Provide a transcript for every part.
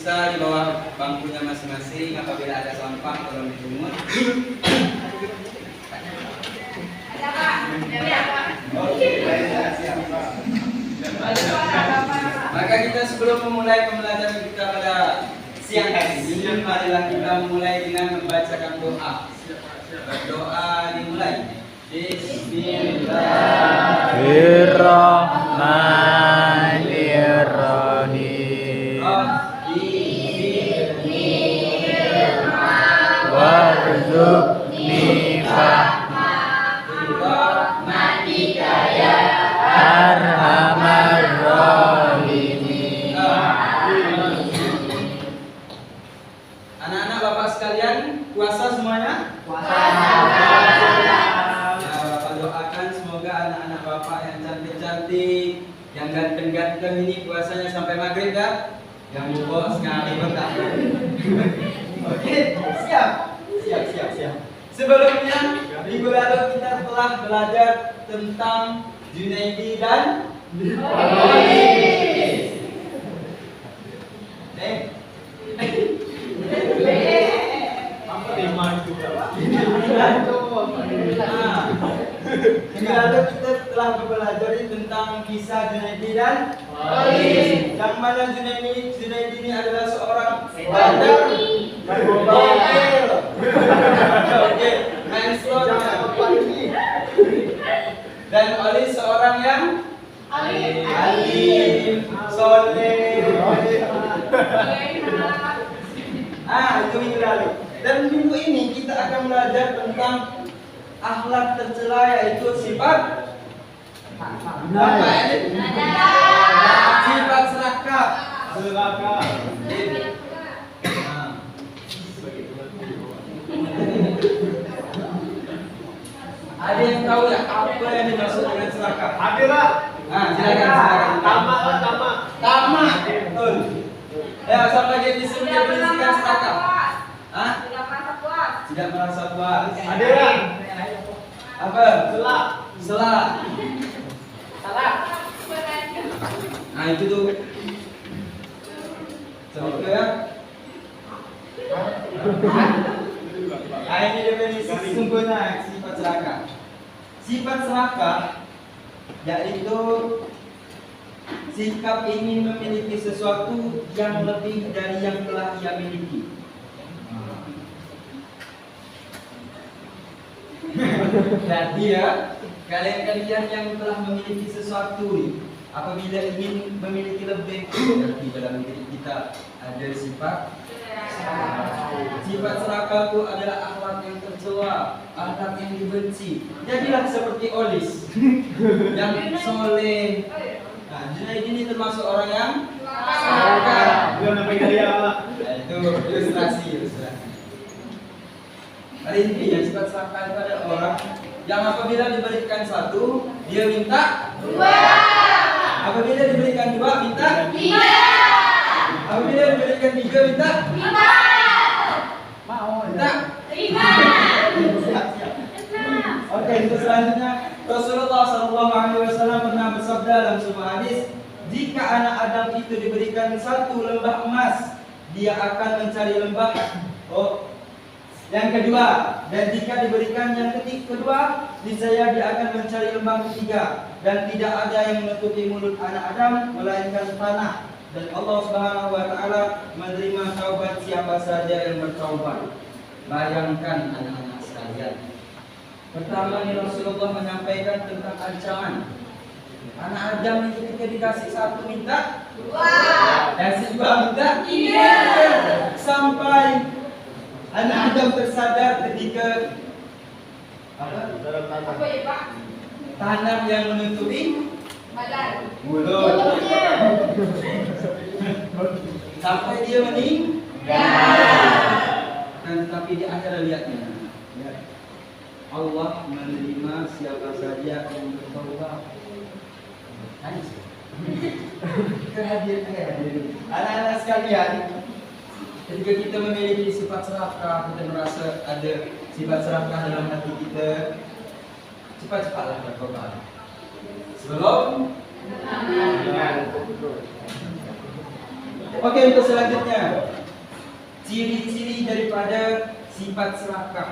bisa di bawah bangkunya masing-masing. Apabila ada sampah tolong dipungut. Ada Pak? Ada Pak? Oke, baiklah, siap. Maka kita sebelum memulai pembelajaran kita pada siang hari ini, marilah kita mulai dengan membacakan doa. Berdoa dimulai. Bismillahirrahmanirrahim. Warzuqni Rahmatika ya arhamar rahimin. Anak-anak bapak sekalian, puasa semuanya? Doakan semoga anak-anak bapak yang cantik-cantik, yang ganteng-ganteng ini puasanya sampai maghrib dah. Yang bobo sekali bentar. Oke, siap. Sebelumnya minggu lalu kita telah belajar tentang Junaidi dan Olis. Minggu lalu kita telah belajar tentang kisah Junaidi dan Olis. Yang mana Junaidi ini adalah seorang bandar gokil. Oke, manslaughter. Dan Olis seorang yang alim, soleh. Itu minggu lalu. Dan minggu ini kita akan belajar tentang akhlak tercela, yaitu sifat apa ini? Sifat serakah. Ada yang tahu ya apa yang dimaksud dengan serakah? Ada lah. Silakan. Tamak. Betul. Ya, sampai jadi disuruh dia berisikan serakah. Tidak merasa puas. Ada lah. Apa? Selak. Itu tuh. Contoh ya. Ini definisi sesungguhnya sifat serakah. Sifat serakah yaitu sikap ingin memiliki sesuatu yang lebih dari yang telah ia miliki. Jadi ya, kalian yang telah memiliki sesuatu, apabila ingin memiliki lebih, berarti dalam diri kita ada sifat serakah itu adalah akhlak yang tercela, akhlak yang dibenci. Jadilah seperti Olis yang soleh. Junaidi ini termasuk orang yang serakah. Itu ilustrasi. Pada intinya sifat serakah itu adalah orang yang apabila diberikan satu, dia minta dua. Apabila diberikan dua, minta tiga. Apabila diberikan tiga, minta lima. Minta lima. Siap. Oke, untuk selanjutnya Rasulullah SAW pernah bersabda dalam sebuah hadis, jika anak Adam itu diberikan satu lembah emas, dia akan mencari lembah yang kedua, dan jika diberikan yang kedua, niscaya dia akan mencari lembah ketiga, dan tidak ada yang menutupi mulut anak Adam melainkan tanah. Dan Allah Subhanahu wa taala menerima taubat siapa saja yang bertaubat. Bayangkan anak-anak sekalian. Pertama ini Rasulullah menyampaikan tentang ancaman. Anak Adam itu ketika dikasih satu minta dua, kasih dua minta tiga, sampai anak Adam tersadar ketika tanah yang menutupi mulut, sampai dia meninggal. Dan tetapi di akhir lihatnya, Allah menerima siapa saja yang bertaubat. Anak-anak sekalian, ketika kita memiliki sifat serakah, kita merasa ada sifat serakah dalam hati kita, cepat-cepatlah bertobat. Sebelum Oke, untuk selanjutnya, ciri-ciri daripada sifat serakah.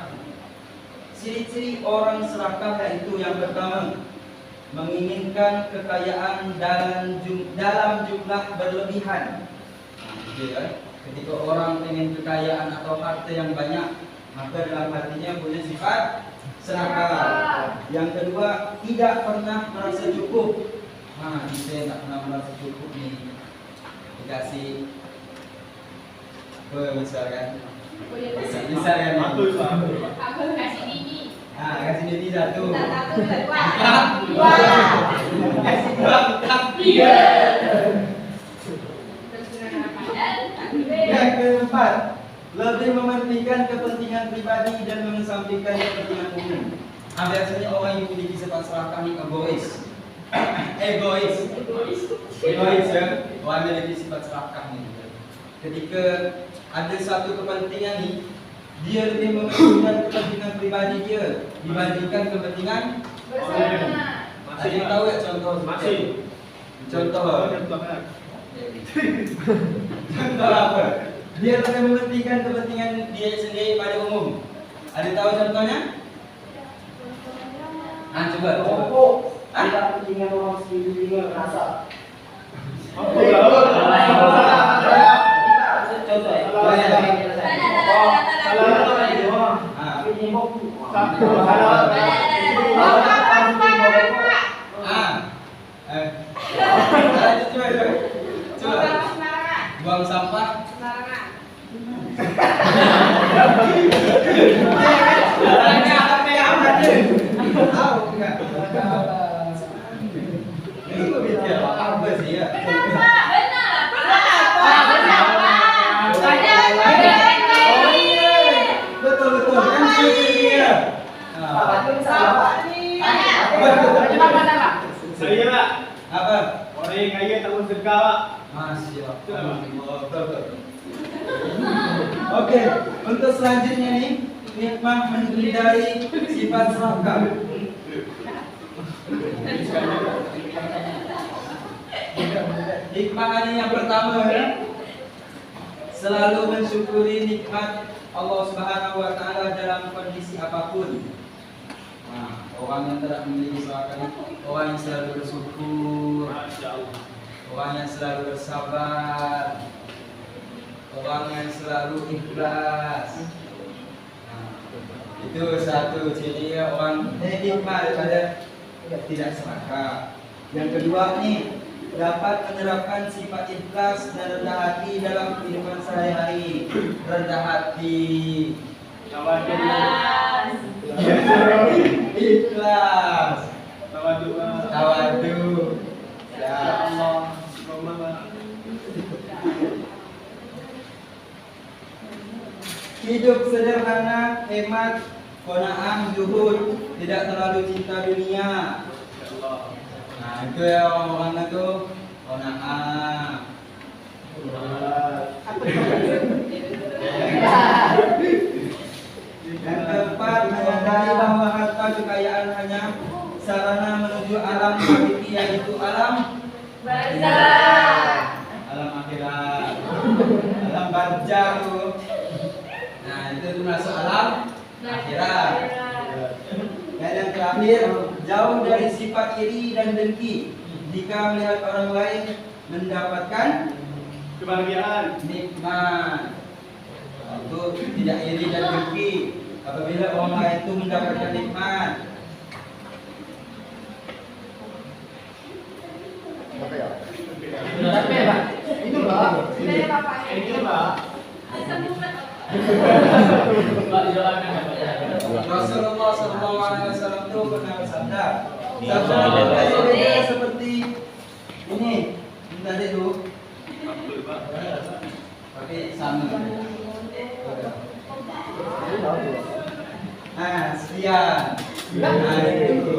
Ciri-ciri orang serakah yaitu yang pertama, menginginkan kekayaan dalam jumlah berlebihan. Ketika orang ingin kekayaan atau harta yang banyak, maka dalam hatinya punya sifat serakah. Yang kedua, tidak pernah merasa cukup. Saya tak pernah merasa cukup nih. Dikasih besar kan? Besar kan? Aku kasih ini. Kasih Dedi satu. Satu, dua. Kasih dua, Tiga. Yang keempat, lebih mementingkan kepentingan pribadi dan mengesampingkan kepentingan umum. Biasanya orang yang memiliki sifat serakah ini egois. Egois ya. Orang memiliki sifat serakah ini. Ketika ada satu kepentingan nih, dia lebih mementingkan kepentingan pribadi dia dibandingkan kepentingan Bersama. ada yang tahu ya contoh? Contoh apa? Dia lebih mementingkan kepentingan dia sendiri pada umum. Ada tahu contohnya? Coba. Tidak kepentingan orang sendiri rasa. Buang sampah. Apa sih ya? Betul kan dia. Saya Pak, Apa? orang yang kaya tak mau sedekah Pak. Masya Allah. Oke, untuk selanjutnya nih, nikmah menghindari sifat serakah. Hikmah ini yang pertama ya, selalu mensyukuri nikmat Allah Subhanahu wa taala dalam kondisi apapun. Orang yang tidak memiliki serakah ini orang yang selalu bersyukur, orang yang selalu bersabar, orang yang selalu ikhlas. Itu satu ciri orang hikmah daripada tidak serakah. Yang kedua nih, dapat menerapkan sifat ikhlas dan rendah hati dalam kehidupan sehari-hari. Rendah hati, ikhlas, tawadu. Ya Allah, hidup sederhana, hemat, qanaah, zuhud, tidak terlalu cinta dunia. Itu ya orang-orang itu qanaah. Yang keempat, menyadari bahwa harta kekayaan hanya sarana menuju alam hakiki, yaitu alam Barzakh. alam akhirat, alam barzakh. Itu masuk alam akhirat. Dan yang terakhir, jauh dari sifat iri dan dengki. Jika melihat orang lain mendapatkan Kebahagiaan. nikmat, itu tidak iri dan dengki. Apabila orang lain itu mendapatkan nikmat. Itu Pak. Dari bapaknya. Itu Pak. Rasulullah SAW itu pernah bersabda, seperti ini. Tadi itu pakai sama. Sekian. Itu.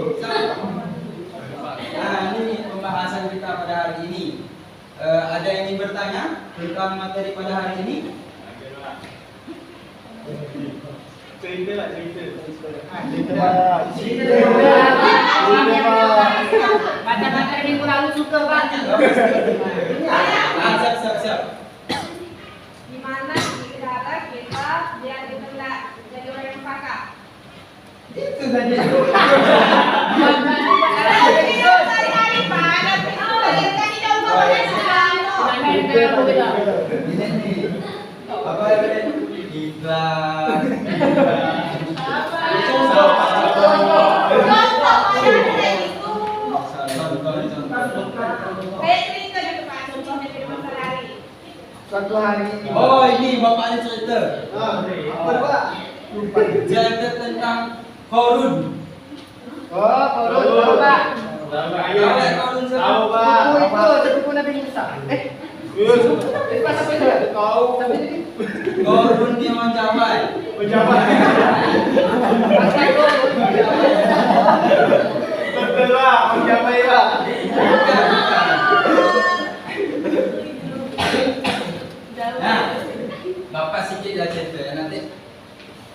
Ini pembahasan kita pada hari ini. Ada yang ingin bertanya tentang materi pada hari ini? Cerita lah, cerita. Baca-baca minggu lalu suka Pak. Siap. Gimana cara kita biar kita nggak jadi orang yang pakak? Itu saja. Sehari-hari padat, tadi dong Ini nih. Apa namanya? Ikhlas. Suatu hari. Oh, ini bapak ada cerita. Apa Pak? Lupa. Cerita tentang Korun. Oh, Korun. Pak. Tahu tak Korun siapa? Tahu, Pak. Itu sepupu Nabi Musa. Pas apa itu? Tahu. Tapi ini Korun dia orang Jawa. Pejabat. Betul lah, pejabat ya. Bukan, bukan. Nah, bapak sikit dah cerita ya nanti.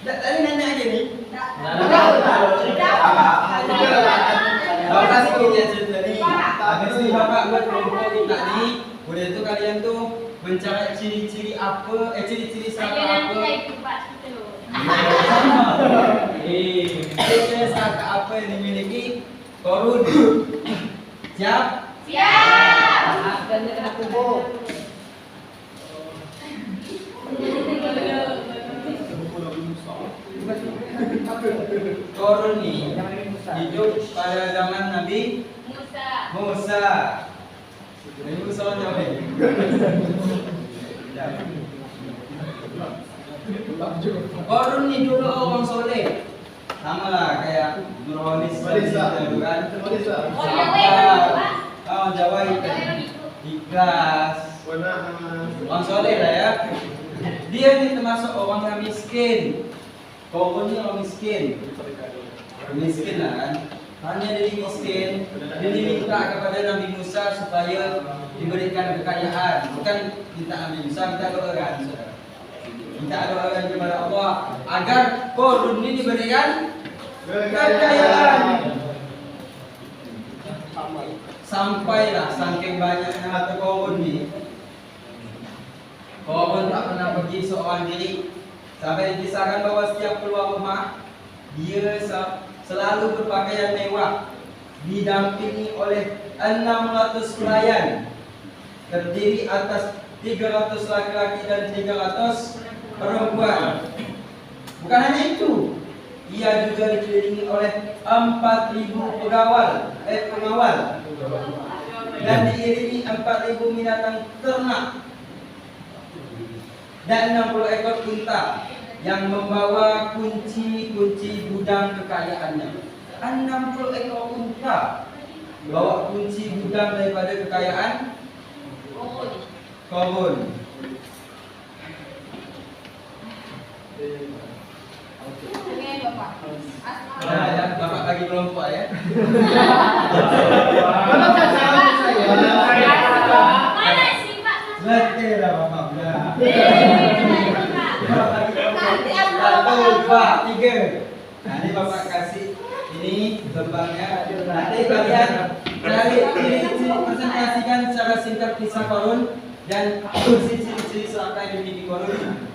Tadi nanya aja nih. Bapak sikit dia cerita nih. Habis ni bapak buat kelompok kita ni. Udah itu kalian tuh mencari ciri-ciri apa? Ciri-ciri saka apa? Ciri-ciri saka apa yang dimiliki Korun? Siap? dan dia kena kubur. Korun ni hidup pada zaman Nabi Musa. Nabi Musa orang Jawa ni. Korun ni dulu orang soleh. Sama lah kayak Nurholis itu kan. Orang Jawa ikhlas. Orang soleh lah ya. Dia ni termasuk orang yang miskin. Korun ni orang miskin. Miskin lah kan. Hanya dari miskin, dia diminta kepada Nabi Musa supaya diberikan kekayaan. Bukan minta Nabi Musa, minta doakan. Minta doakan kepada Allah agar Korun ini diberikan kekayaan. Sampailah saking banyaknya harta Korun ni, Korun tak pernah pergi seorang diri. Sampai dikisahkan bahawa setiap keluar rumah, dia selalu berpakaian mewah, didampingi oleh 600 pelayan, terdiri atas 300 laki-laki dan 300 perempuan. Bukan hanya itu, ia juga dikelilingi oleh 4.000 pengawal dan diiringi 4.000 binatang ternak dan 60 ekor unta yang membawa kunci-kunci gudang kekayaannya. 60 ekor unta bawa kunci gudang daripada kekayaan Korun. Nah, ya, bapak bagi kelompok ya. Betul lah bapak. Satu, dua, tiga. Nah, ini bapak kasih ini lembarnya. Nanti kalian cari ciri-ciri, presentasikan secara singkat kisah Korun dan ciri-ciri serata yang dimiliki Korun.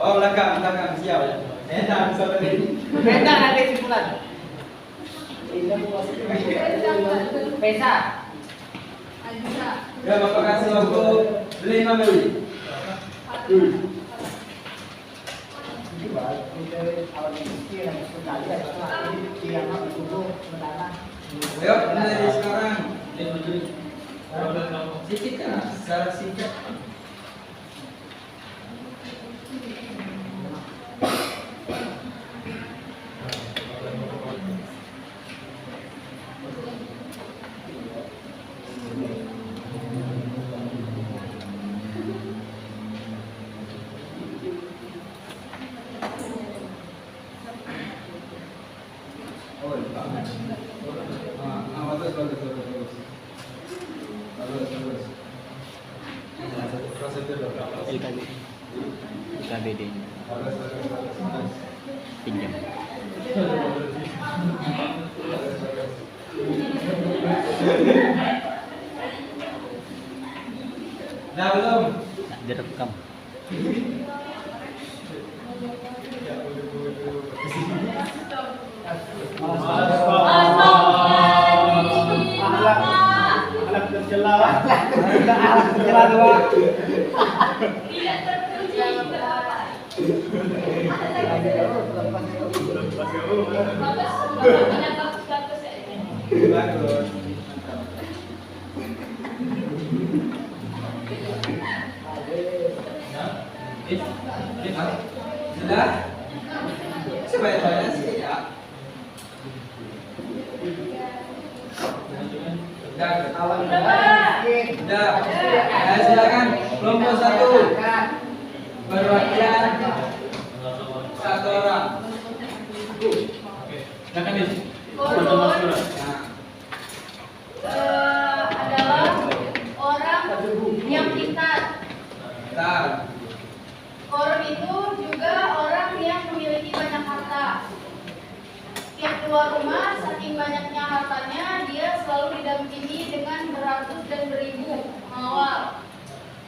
Oh, belakang siap. Enak saudari. Beda nanti simpulan. Pesa. Ya, bapak kasih waktu 5 menit. Ayo, dari sekarang. Sedikit kan, secara singkat. Kita beda. Pinjam. Nah, belum. Direkam. Anak tercela. Jalan dua. Tidak terpuji, tidak apa. Bagus, bagus ya ini. Bagus. Sudah? Sebanyak-banyaknya sih ya. Sudah. Nah, silakan kelompok 1 perwakilan 1 orang. Korun adalah orang yang pintar. Bentar. Korun itu juga orang yang memiliki banyak harta. Tiap keluar rumah, saking banyaknya hartanya, dia selalu didampingi dengan beratus dan beribu pengawal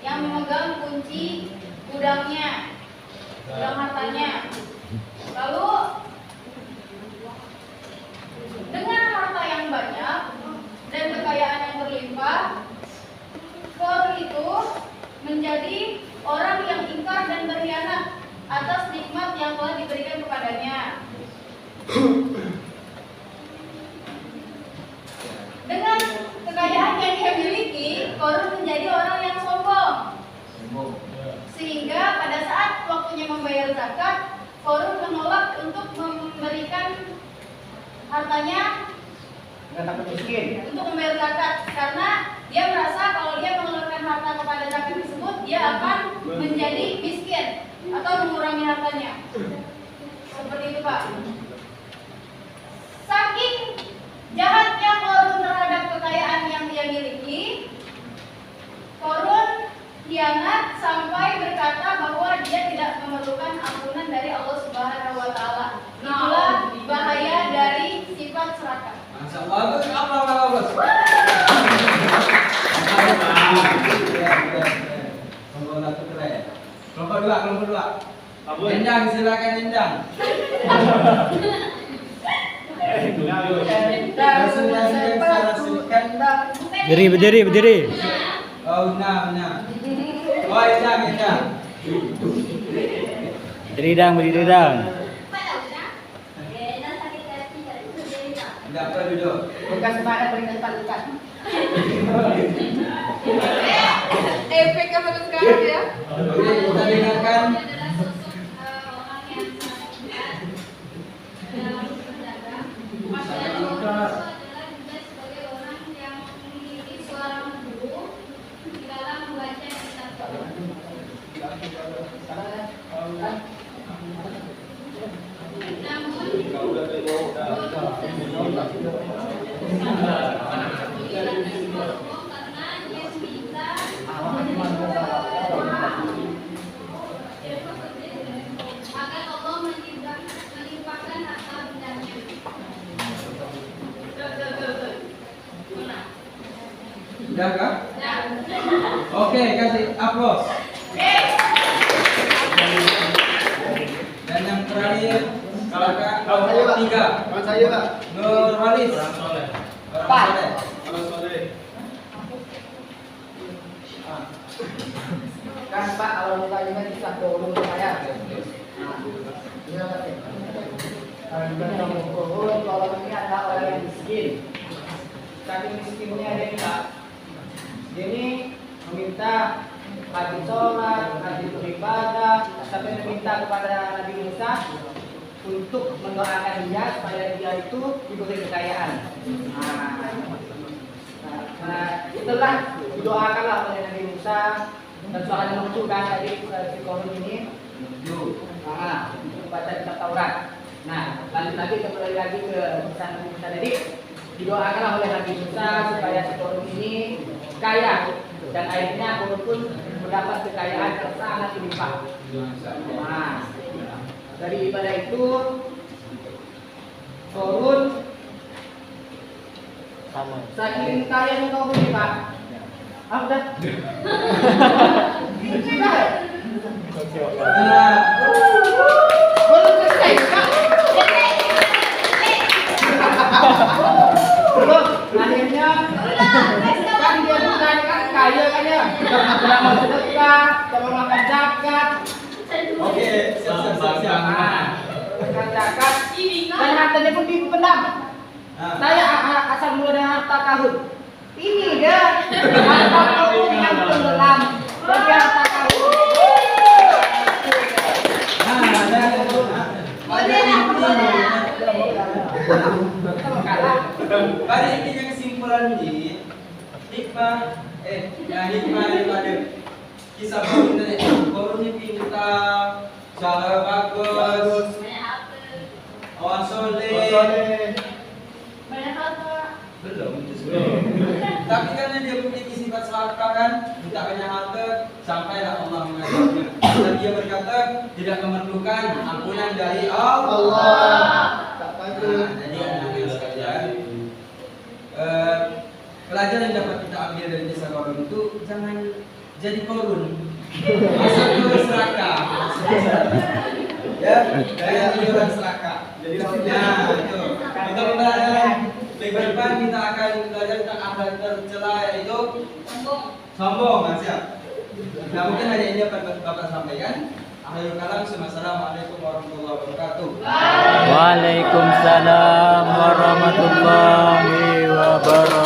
yang memegang kunci gudangnya, gudang hartanya. Lalu dengan harta yang banyak dan kekayaan yang berlimpah, korun itu menjadi orang yang ingkar dan berkhianat atas nikmat yang telah diberikan kepadanya. Dengan kekayaan yang dia miliki, korun menjadi orang yang sombong. Sehingga pada saat waktunya membayar zakat, korun menolak untuk memberikan hartanya Nggak takut miskin. untuk membayar zakat, karena dia merasa kalau dia mengeluarkan harta kepada zakat tersebut, dia akan menjadi miskin atau mengurangi hartanya. Seperti itu, Pak. Saking jahatnya korun terhadap kekayaan yang dia miliki, korun khianat sampai berkata bahwa dia tidak memerlukan ampunan dari Allah Subhanahu wa taala. Itulah bahaya dari sifat serakah. Masya Allah, bagus. Bagus. Kelompok 1 keren. Kelompok 2. Endang, silakan Endang. Presentasikan secara singkat. Berdiri. Oh, benar. Oh, Endang. Berdiri dang. Tidak perlu duduk. Bukan semangat berikan palikan. Efek apa sekarang ya? Oke, kita dengarkan. Adalah sosok orang yang sangat kuat dalam berdagang. Dan itu adalah juga sebagai orang yang memiliki suara merdu di dalam membaca kitab Taurat. Namun karena dia minta agar Allah melimpahkan harta bendanya. Sudah kah? Dan Oke, kasih aplaus. Dan yang terakhir, kakak kelompok 3. Kawan saya Pak. Nurwalis. Orang soleh. Orang soleh. Orang soleh. Kan Pak, kalau kita ingat kita turun saya. Kalau ini adalah orang yang miskin. Saking miskinnya dia Pak. Dia ini meminta rajin sholat, rajin beribadah, sampai meminta kepada Nabi Musa untuk mendoakan dia supaya dia itu diberi kekayaan. Nah, itulah didoakanlah oleh Nabi Musa dan soal yang menunjukkan tadi si korun ini untuk baca kitab Taurat. Nah, lanjut lagi kembali lagi ke kisah Nabi Musa tadi. Didoakanlah oleh Nabi Musa supaya si korun ini kaya dan akhirnya korun pun mendapat kekayaan yang sangat berlimpah. Nah, dari ibadah itu korun Saking kalian kau beli Pak. Ah udah. Nah, Belum selesai Pak. Belum. Akhirnya kan dia bukan kan kaya kan ya. Tidak mau sedekah, tolong makan zakat. oke, siap. Makan zakat. Dan hartanya pun dipendam. Nah, Saya asal mula dengan harta karun. Ini dia harta karun yang tenggelam. Jadi harta karun. pada intinya kesimpulan ini hikmah daripada kisah Korun tadi. Korun ini pintar, cara bagus, orang soleh. Banyak harta. Belum itu sebelum. Tapi karena dia memiliki sifat serakah kan, minta banyak harta, sampailah Allah mengajarnya. Dan dia berkata tidak memerlukan ampunan dari Allah. Nah, jadi anak-anak sekalian, pelajaran yang dapat kita ambil dari kisah Korun itu jangan jadi korun, asal terus serakah. Ya, jangan jadi orang serakah. Nah, itu. Mudah-mudahan minggu depan kita akan belajar tentang akhlak tercela yaitu sombong. Nah, siap. Nah, mungkin hanya ini yang Bapak sampaikan. Akhirul kalam, assalamualaikum warahmatullahi wabarakatuh. Waalaikumsalam warahmatullahi wabarakatuh.